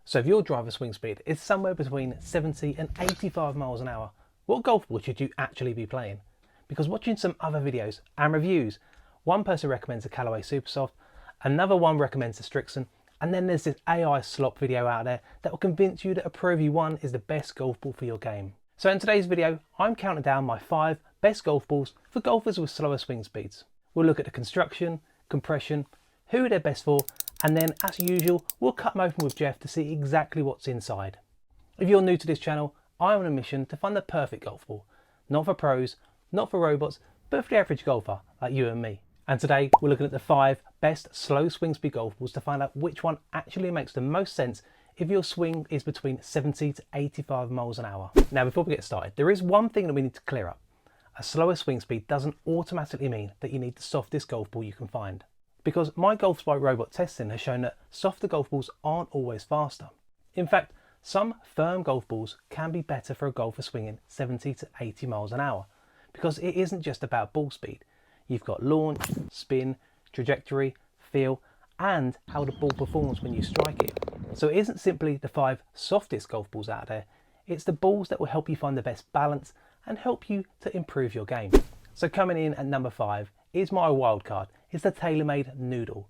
So if your driver swing speed is somewhere between 70 and 85 miles an hour, what golf ball should you actually be playing? Because watching some other videos and reviews, one person recommends a Callaway Supersoft, another one recommends a Srixon, and then there's this AI slop video out there that will convince you that a Pro V1 is the best golf ball for your game. So in today's video, I'm counting down my 5 best golf balls for golfers with slower swing speeds. We'll look at the construction, compression, who they're best for, and then as usual, we'll cut them open with Jeff to see exactly what's inside. If you're new to this channel, I'm on a mission to find the perfect golf ball. Not for pros, not for robots, but for the average golfer like you and me. And today we're looking at the 5 best slow swing speed golf balls to find out which one actually makes the most sense if your swing is between 70 to 85 miles an hour. Now before we get started, there is one thing that we need to clear up. A slower swing speed doesn't automatically mean that you need the softest golf ball you can find. Because my Golf Spy robot testing has shown that softer golf balls aren't always faster. In fact, some firm golf balls can be better for a golfer swinging 70 to 80 miles an hour, because it isn't just about ball speed. You've got launch, spin, trajectory, feel, and how the ball performs when you strike it. So it isn't simply the 5 softest golf balls out there, it's the balls that will help you find the best balance and help you to improve your game. So coming in at number 5 is my wild card. It's the Taylormade Noodle.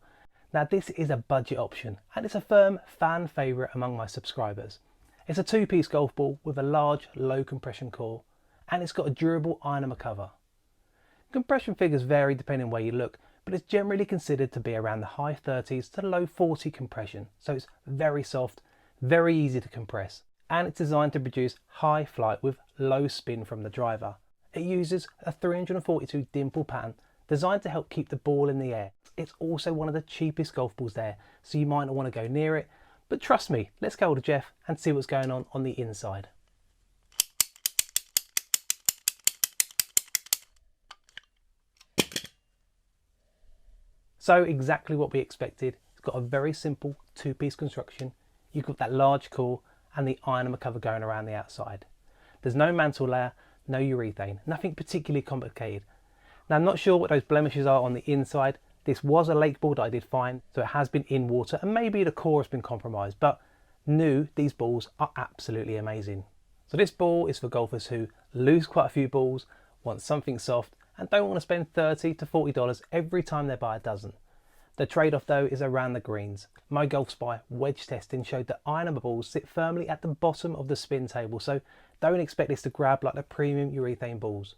Now this is a budget option and it's a firm fan favourite among my subscribers. It's a 2-piece golf ball with a large low compression core and it's got a durable iron cover. Compression figures vary depending on where you look, but it's generally considered to be around the high 30s to low 40 compression, so it's very soft, very easy to compress, and it's designed to produce high flight with low spin from the driver. It uses a 342 dimple pattern designed to help keep the ball in the air. It's also one of the cheapest golf balls there, so you might not want to go near it, but trust me, let's go to Jeff and see what's going on the inside. So exactly what we expected. It's got a very simple 2-piece construction. You've got that large core and the iron cover going around the outside. There's no mantle layer, no urethane, nothing particularly complicated. Now I'm not sure what those blemishes are on the inside. This was a lake ball that I did find, so it has been in water and maybe the core has been compromised, but new, these balls are absolutely amazing. So this ball is for golfers who lose quite a few balls, want something soft, and don't want to spend $30 to $40 every time they buy a dozen. The trade-off though is around the greens. My Golf Spy wedge testing showed that iron balls sit firmly at the bottom of the spin table, so don't expect this to grab like the premium urethane balls.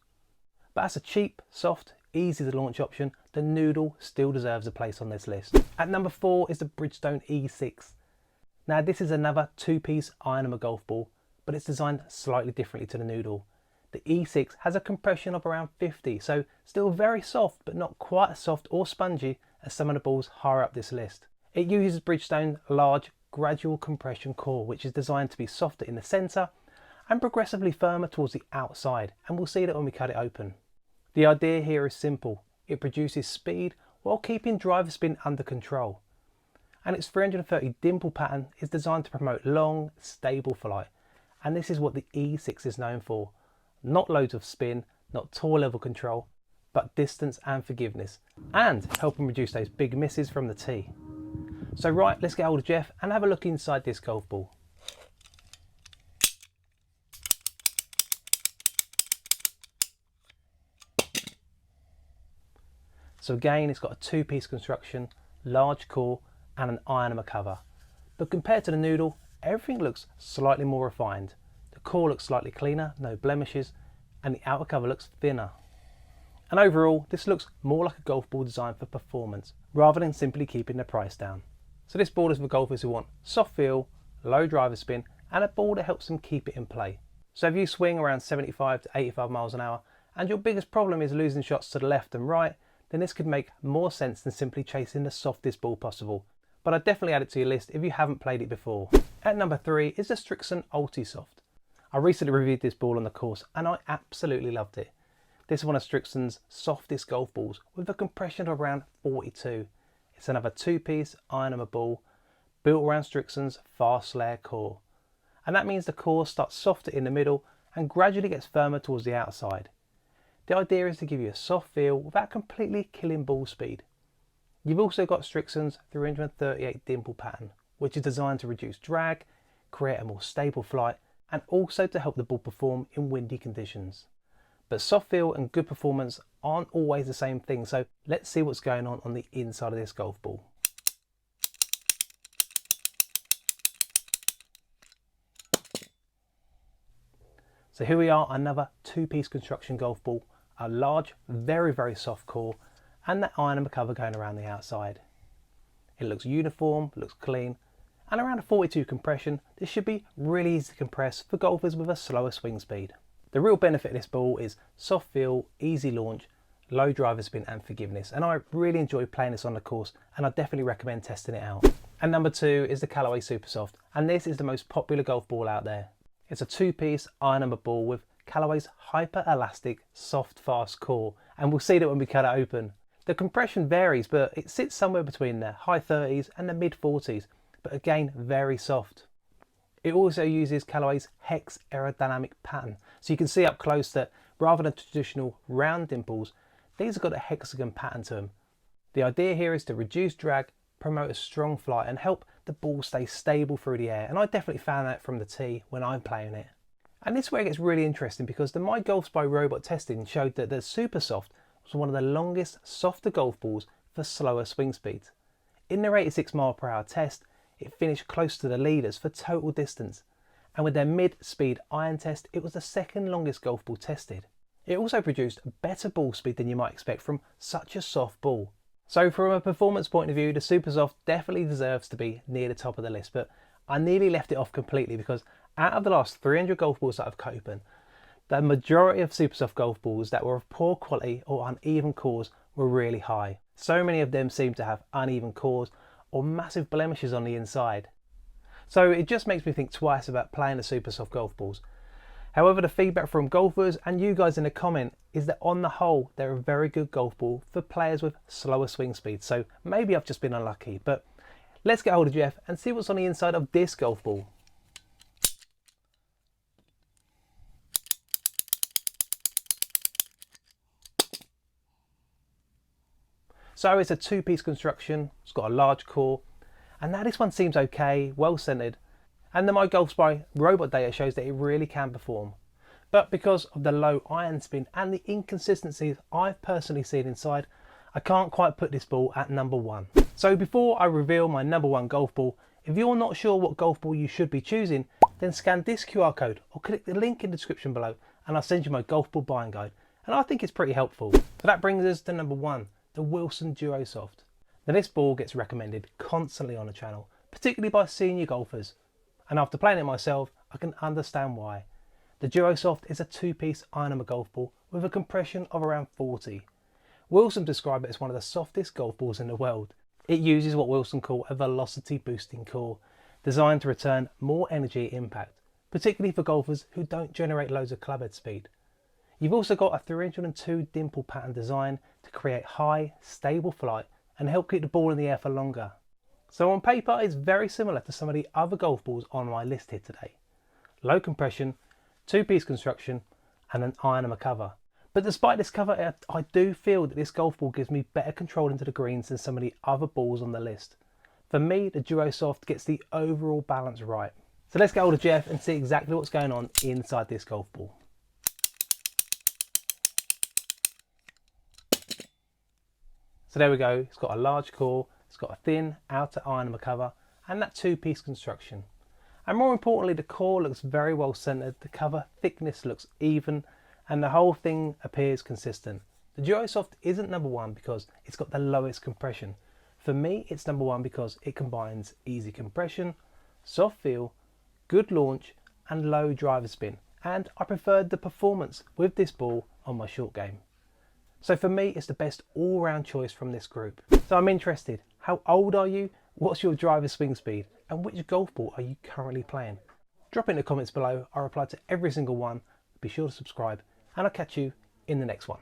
But as a cheap, soft, easy to launch option, the Noodle still deserves a place on this list. At number 4 is the Bridgestone E6. Now this is another 2-piece iron golf ball, but it's designed slightly differently to the Noodle. The E6 has a compression of around 50, so still very soft, but not quite as soft or spongy as some of the balls higher up this list. It uses Bridgestone's large gradual compression core, which is designed to be softer in the centre and progressively firmer towards the outside, and we'll see that when we cut it open. The idea here is simple. It produces speed while keeping driver spin under control. And its 330 dimple pattern is designed to promote long, stable flight, and this is what the E6 is known for. Not loads of spin, not tour level control, but distance and forgiveness, and helping reduce those big misses from the tee. So right, let's get hold of Jeff and have a look inside this golf ball. So again, it's got a 2-piece construction, large core and an iron cover. But compared to the Noodle, everything looks slightly more refined. The core looks slightly cleaner, no blemishes, and the outer cover looks thinner. And overall, this looks more like a golf ball designed for performance, rather than simply keeping the price down. So this ball is for golfers who want soft feel, low driver spin, and a ball that helps them keep it in play. So if you swing around 75 to 85 miles an hour, and your biggest problem is losing shots to the left and right, then this could make more sense than simply chasing the softest ball possible. But I'd definitely add it to your list if you haven't played it before. At number 3 is the Srixon Ultisoft. I recently reviewed this ball on the course and I absolutely loved it. This is one of Srixon's softest golf balls with a compression of around 42. It's another 2-piece iron ball built around Srixon's fast layer core. And that means the core starts softer in the middle and gradually gets firmer towards the outside. The idea is to give you a soft feel without completely killing ball speed. You've also got Srixon's 338 dimple pattern, which is designed to reduce drag, create a more stable flight, and also to help the ball perform in windy conditions. But soft feel and good performance aren't always the same thing, so let's see what's going on the inside of this golf ball. So here we are, another two-piece construction golf ball, a large, very soft core, and that iron and cover going around the outside. It looks uniform, looks clean, and around a 42 compression, this should be really easy to compress for golfers with a slower swing speed. The real benefit of this ball is soft feel, easy launch, low driver spin and forgiveness, and I really enjoy playing this on the course, and I definitely recommend testing it out. And number 2 is the Callaway Supersoft, and this is the most popular golf ball out there. It's a two-piece iron number ball with Callaway's hyper elastic, soft, fast core, and we'll see that when we cut it open. The compression varies, but it sits somewhere between the high 30s and the mid 40s, but again, very soft. It also uses Callaway's hex aerodynamic pattern, so you can see up close that rather than traditional round dimples, these have got a hexagon pattern to them. The idea here is to reduce drag, promote a strong flight and help the ball stay stable through the air, and I definitely found that from the tee when I'm playing it. And this is where it gets really interesting, because the My Golf Spy robot testing showed that the Supersoft was one of the longest, softer golf balls for slower swing speeds. In their 86 mph test, it finished close to the leaders for total distance, and with their mid-speed iron test, it was the second longest golf ball tested. It also produced better ball speed than you might expect from such a soft ball. So from a performance point of view, the Supersoft definitely deserves to be near the top of the list, but I nearly left it off completely because out of the last 300 golf balls that I've cut open, the majority of Supersoft golf balls that were of poor quality or uneven cores were really high. So many of them seem to have uneven cores or massive blemishes on the inside. So it just makes me think twice about playing the Supersoft golf balls. However, the feedback from golfers and you guys in the comment is that on the whole, they're a very good golf ball for players with slower swing speeds. So maybe I've just been unlucky, but let's get hold of Jeff and see what's on the inside of this golf ball. So it's a two-piece construction, it's got a large core, and now this one seems okay, well centered, and the My Golf Spy robot data shows that it really can perform. But because of the low iron spin and the inconsistencies I've personally seen inside, I can't quite put this ball at number 1. So before I reveal my number 1 golf ball, if you're not sure what golf ball you should be choosing, then scan this QR code or click the link in the description below and I'll send you my golf ball buying guide. And I think it's pretty helpful. So that brings us to number 1, the Wilson Duosoft. Now this ball gets recommended constantly on the channel, particularly by senior golfers. And after playing it myself, I can understand why. The Duosoft is a two-piece iron number golf ball with a compression of around 40. Wilson described it as one of the softest golf balls in the world. It uses what Wilson call a velocity boosting core, designed to return more energy at impact, particularly for golfers who don't generate loads of clubhead speed. You've also got a 302 dimple pattern design to create high, stable flight and help keep the ball in the air for longer. So on paper, it's very similar to some of the other golf balls on my list here today. Low compression, two-piece construction, and an iron number cover. But despite this cover, I do feel that this golf ball gives me better control into the greens than some of the other balls on the list. For me, the Duosoft gets the overall balance right. So let's get hold of Jeff and see exactly what's going on inside this golf ball. So there we go, it's got a large core, it's got a thin outer iron number cover, and that two-piece construction. And more importantly, the core looks very well centered, the cover thickness looks even, and the whole thing appears consistent. The Duosoft isn't number 1 because it's got the lowest compression. For me, it's number 1 because it combines easy compression, soft feel, good launch, and low driver spin. And I preferred the performance with this ball on my short game. So for me, it's the best all-round choice from this group. So I'm interested, how old are you? What's your driver swing speed? And which golf ball are you currently playing? Drop it in the comments below. I reply to every single one. Be sure to subscribe and I'll catch you in the next one.